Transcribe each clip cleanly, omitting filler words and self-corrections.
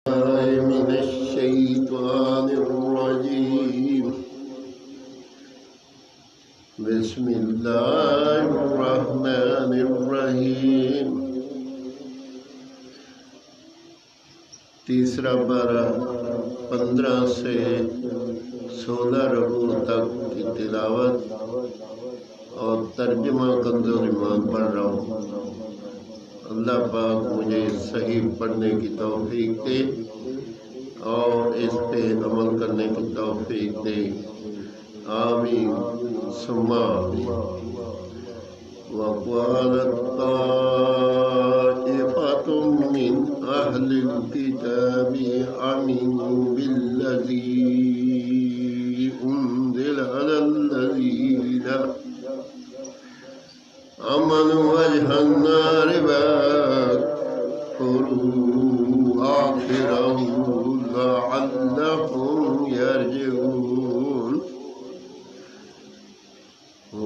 من الشيطان الرجيم. بسم الله الرحمن الرحيم. تیسرا پارہ 15 سے 16 رکوع تک کی تلاوت اور ترجمہ کنز الایمان پڑھ رہا ہوں. اللہ پاک مجھے صحیح پڑھنے کی توفیق دے اور اس پہ عمل کرنے کی توفیق دے. آمین ثم آمین. وقالت طائفة من أهل الكتاب آمنوا بالذي أنزل على الذين آمنوا وجه النار واكفروا آخره لعلهم يرجعون.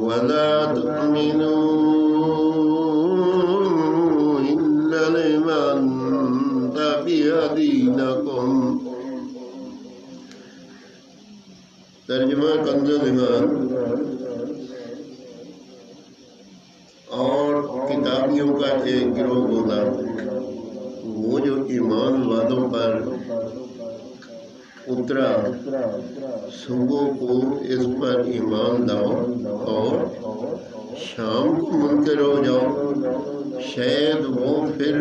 ولا تؤمنوا إلا لمن تبع دينكم. ترجمہ کنز الایمان. اور کتابیوں کا ایک گروہ ہوگا وہ جو ایمان والوں پر اترا صبح کو اس پر ایمان لاؤ اور شام کو منکر ہو جاؤ. شاید وہ پھر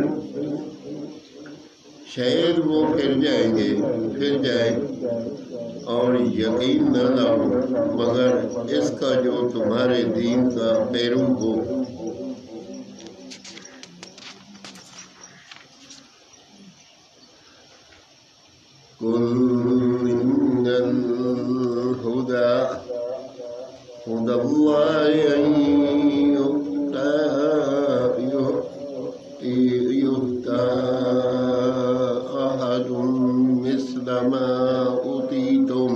جائیں اور یقین نہ لاؤ مگر اس کا جو تمہارے دین کا پیرو ہو. قل إن الهدى هدى الله أن يؤتى أحد مثل ما أوتيتم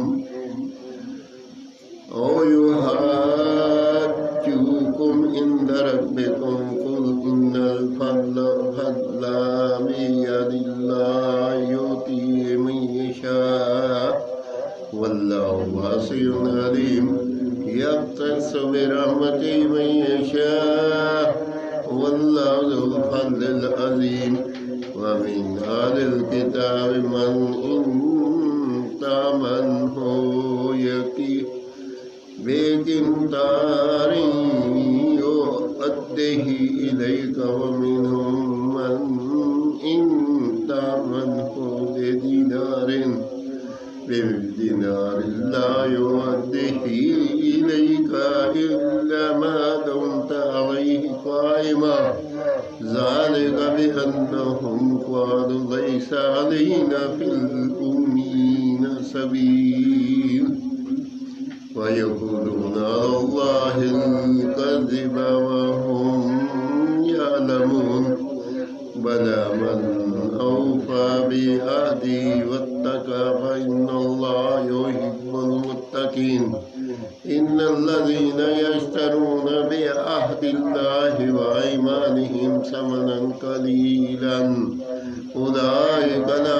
أو يحاجوكم عند ربكم. قل إن الفضل بيد الله يؤتيه من يشاء والله واسع عليم. يختص برحمته من يشاء والله ذو الفضل العظيم. ومن أهل الكتاب من إن تأمنه بقنطار يؤديه إليك ومنهم من إن تأمنه بدينار لا يؤديه إليك إلا ما دمت عليه قائما. ذلك بأنهم قالوا ليس علينا في الأمين سبيل ويقولون على الله الكذب وهم يعلمون. بلى من أوفى بعهده واتقى فإن الله يحب المتقين. إن الذين يشترون بعهد الله وأيمانهم ثمنا قليلا أولئك لا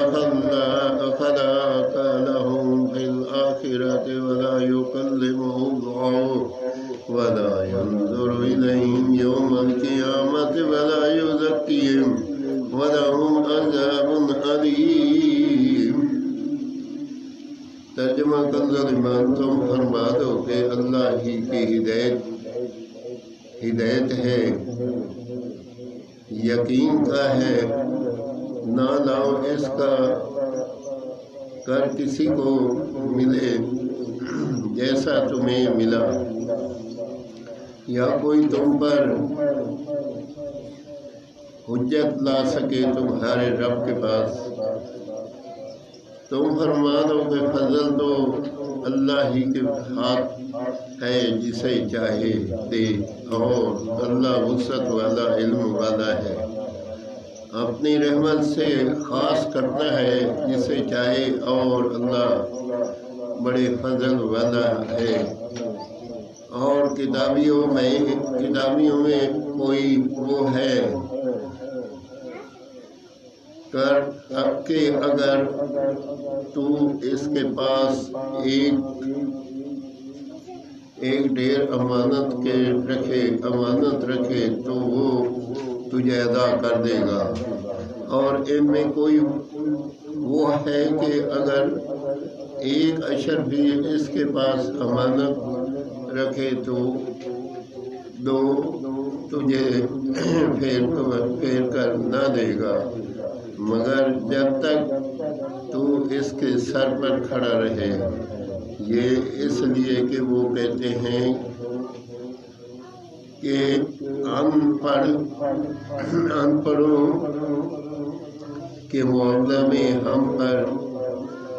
خلاق لهم في الآخرة ولا يكلمهم الله ولا ينظر إليهم يوم القيامة ولا يزكيهم ولهم عذاب أليم. ترجمہ کنز الایمان. تم فرما دو کہ اللہ ہی کی ہدایت ہے، یقین کا ہے، نہ لاؤ اس کا کر کسی کو ملے جیسا تمہیں ملا، یا کوئی تم پر حجت لا سکے تمہارے رب کے پاس. تم فرما دو کہ فضل تو اللہ ہی کے ہاتھ ہے، جسے چاہے دے، اور اللہ وسعت والا علم والا ہے، اپنی رحمت سے خاص کرتا ہے جسے چاہے، اور اللہ بڑے فضل والا ہے. اور کتابیوں میں کوئی وہ ہے کر کہ اگر تو اس کے پاس ایک ڈھیر امانت رکھے تو وہ تجھے ادا کر دے گا، اور ان میں کوئی وہ ہے کہ اگر ایک اشر بھی اس کے پاس امانت رکھے تو دو تجھے پھیر کر نہ دے گا، مگر جب تک تو اس کے سر پر کھڑا رہے۔ یہ اس لیے کہ وہ کہتے ہیں کہ ان پڑھوں کے معاملہ میں ہم پر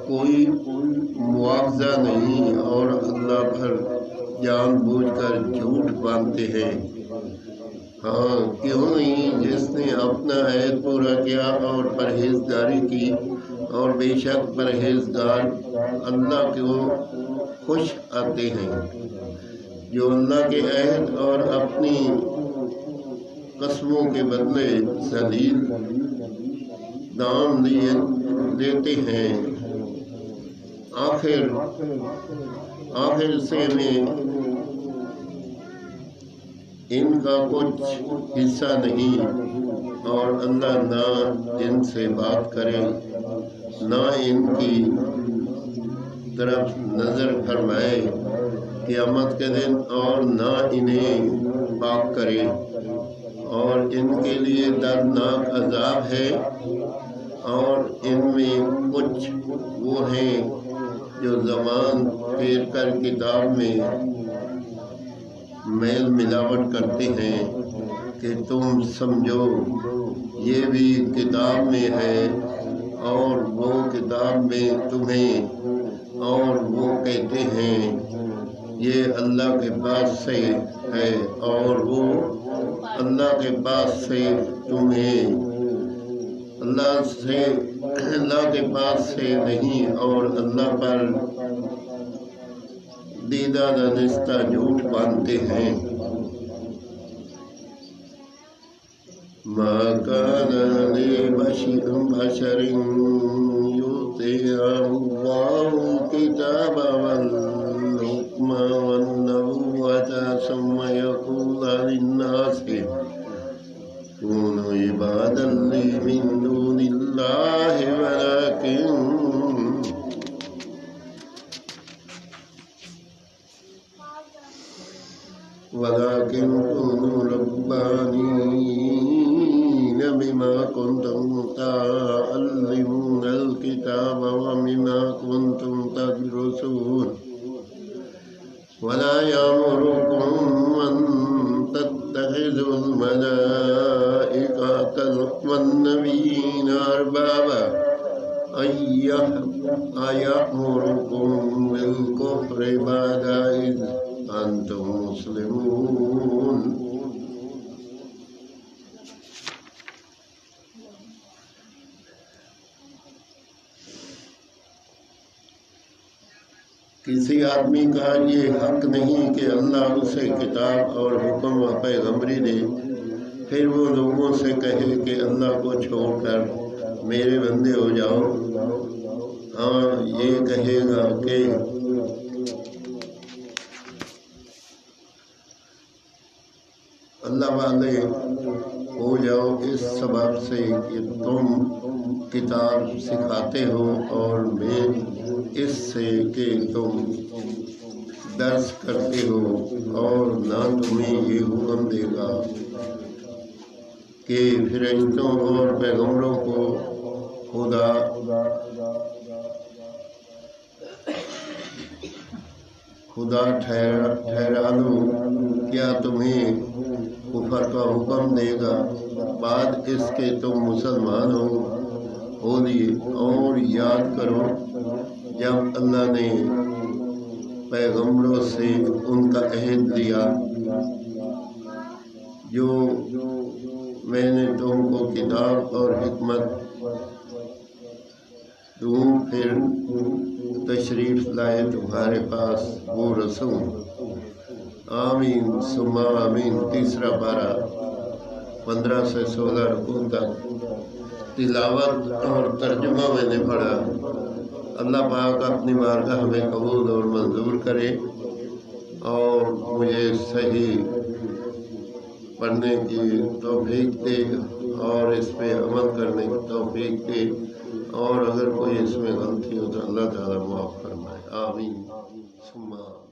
کوئی معاوضہ نہیں، اور اللہ پر جان بوجھ کر جھوٹ باندھتے ہیں۔ ہاں کیوں نہیں، جس نے اپنا عہد پورا کیا اور پرہیزگاری کی، اور بے شک پرہیزگار اللہ کو خوش آتے ہیں۔ جو اللہ کے عہد اور اپنی قسموں کے بدلے ذلیل دام لیتے ہیں، آخر سے میں ان کا کچھ حصہ نہیں، اور اللہ نہ ان سے بات کرے، نہ ان کی طرف نظر فرمائے قیامت کے دن، اور نہ انہیں پاک کرے، اور ان کے لیے دردناک عذاب ہے۔ اور ان میں کچھ وہ ہیں جو زبان پھیر کر کتاب میں میل ملاوٹ کرتے ہیں کہ تم سمجھو یہ بھی کتاب میں ہے، اور وہ کتاب میں تمہیں، اور وہ کہتے ہیں یہ اللہ کے پاس سے ہے، اور وہ اللہ کے پاس سے تمہیں، اللہ کے پاس سے نہیں، اور اللہ پر دیدہ دانستہ جھوٹ باندھتے ہیں۔ ما كان لبشر يؤتيه الله الكتاب والحكم والنبوة ثم يقول للناس كونوا عبادا لي من دون الله ولكن كونوا ربانيين بما كنتم تعلمون الكتاب وبما كنتم تدرسون ولا يأمركم أن تتخذوا الملائكة والنبيين أربابا أيأمركم بالكفر بعد إذ أنتم مسلمون۔ کسی آدمی کا یہ حق نہیں کہ اللہ اسے کتاب اور حکم و پیغمبری دے، پھر وہ لوگوں سے کہے کہ اللہ کو چھوڑ کر میرے بندے ہو جاؤ۔ ہاں یہ کہے گا کہ اللہ والے ہو جاؤ اس سبب سے کہ تم کتاب سکھاتے ہو، اور میں اس سے کہ تم درس کرتے ہو، اور نہ تمہیں یہ حکم دے گا کہ فرشتوں اور پیغمبروں کو خدا ٹھہرا دو، کیا تمہیں کفر کا حکم دے گا بعد اس کے تم مسلمان ہو لیے؟ اور یاد کرو جب اللہ نے پیغمبروں سے ان کا عہد لیا جو میں نے تم کو کتاب اور حکمت دوں، پھر تشریف لائے تمہارے پاس وہ رسول۔ آمین ثم آمین۔ تیسرا پارہ 15 سے 16 رکوع تک تلاوت اور ترجمہ میں نے پڑھا۔ اللہ پاک اپنی بارگاہ میں قبول اور منظور کرے اور مجھے صحیح پڑھنے کی توفیق دے اور اس پہ عمل کرنے کی توفیق دے، اور اگر کوئی اس میں غلطی ہو تو اللہ تعالیٰ معاف فرمائے، آمین ثم آمین۔